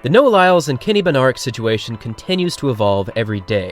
The Noah Lyles and Kenny Bednarek situation continues to evolve every day.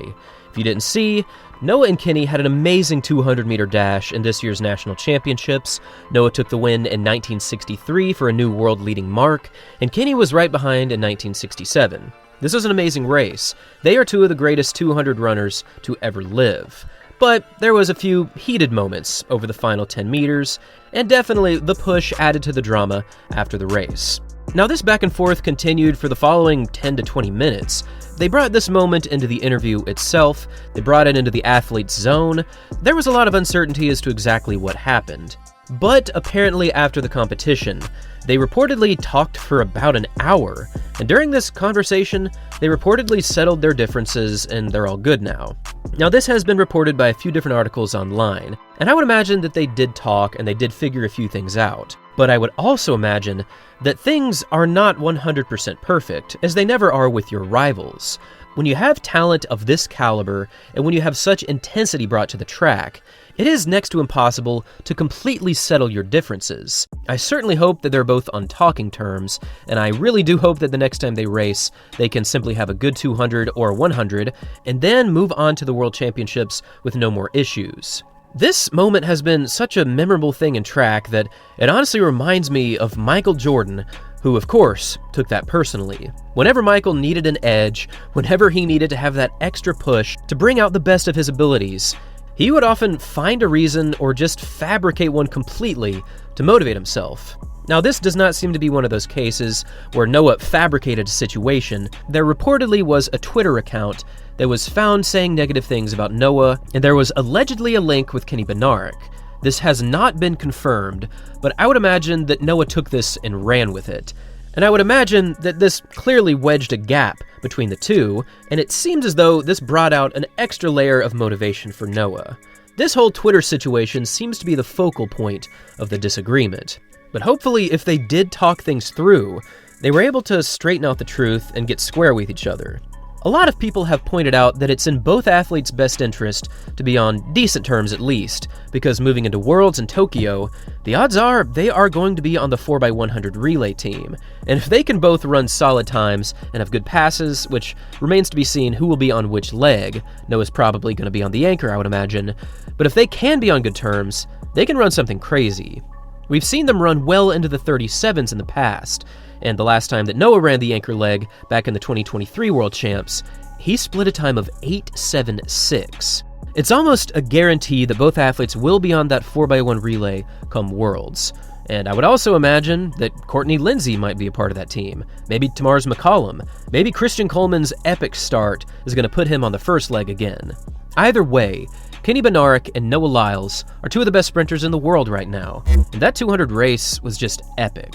If you didn't see, Noah and Kenny had an amazing 200-meter dash in this year's national championships. Noah took the win in 1963 for a new world-leading mark, and Kenny was right behind in 1967. This was an amazing race. They are two of the greatest 200 runners to ever live. But there was a few heated moments over the final 10 meters, and definitely the push added to the drama after the race. Now, this back and forth continued for the following 10 to 20 minutes. They brought this moment into the interview itself, they brought it into the athlete's zone. There was a lot of uncertainty as to exactly what happened. But apparently after the competition, they reportedly talked for about an hour, and during this conversation, they reportedly settled their differences and they're all good now. Now, this has been reported by a few different articles online, and I would imagine that they did talk and they did figure a few things out. But I would also imagine that things are not 100% perfect, as they never are with your rivals. When you have talent of this caliber, and when you have such intensity brought to the track, it is next to impossible to completely settle your differences. I certainly hope that they're both on talking terms, and I really do hope that the next time they race, they can simply have a good 200 or 100, and then move on to the World Championships with no more issues. This moment has been such a memorable thing in track that it honestly reminds me of Michael Jordan, who of course took that personally. Whenever Michael needed an edge, whenever he needed to have that extra push to bring out the best of his abilities, he would often find a reason or just fabricate one completely to motivate himself. Now, this does not seem to be one of those cases where Noah fabricated a situation. There reportedly was a Twitter account that was found saying negative things about Noah, and there was allegedly a link with Kenny Bednarek. This has not been confirmed, but I would imagine that Noah took this and ran with it. And I would imagine that this clearly wedged a gap between the two, and it seems as though this brought out an extra layer of motivation for Noah. This whole Twitter situation seems to be the focal point of the disagreement. But hopefully, if they did talk things through, they were able to straighten out the truth and get square with each other. A lot of people have pointed out that it's in both athletes' best interest to be on decent terms at least, because moving into Worlds in Tokyo, the odds are they are going to be on the 4x100 relay team. And if they can both run solid times and have good passes, which remains to be seen who will be on which leg, Noah's probably going to be on the anchor, I would imagine, but if they can be on good terms, they can run something crazy. We've seen them run well into the 37s in the past, and the last time that Noah ran the anchor leg, back in the 2023 World Champs, he split a time of 8.76. It's almost a guarantee that both athletes will be on that 4x1 relay come Worlds. And I would also imagine that Courtney Lindsay might be a part of that team. Maybe Tamar's McCollum. Maybe Christian Coleman's epic start is going to put him on the first leg again. Either way, Kenny Bednarek and Noah Lyles are two of the best sprinters in the world right now, and that 200 race was just epic.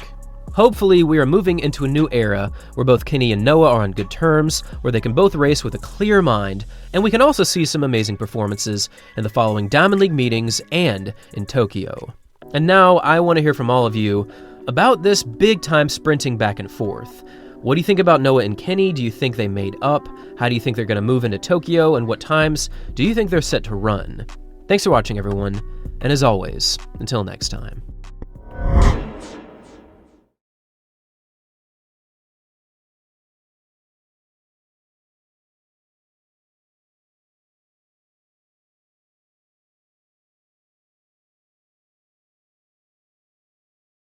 Hopefully, we are moving into a new era where both Kenny and Noah are on good terms, where they can both race with a clear mind, and we can also see some amazing performances in the following Diamond League meetings and in Tokyo. And now, I want to hear from all of you about this big-time sprinting back and forth. What do you think about Noah and Kenny? Do you think they made up? How do you think they're going to move into Tokyo, and what times do you think they're set to run? Thanks for watching, everyone, and as always, until next time.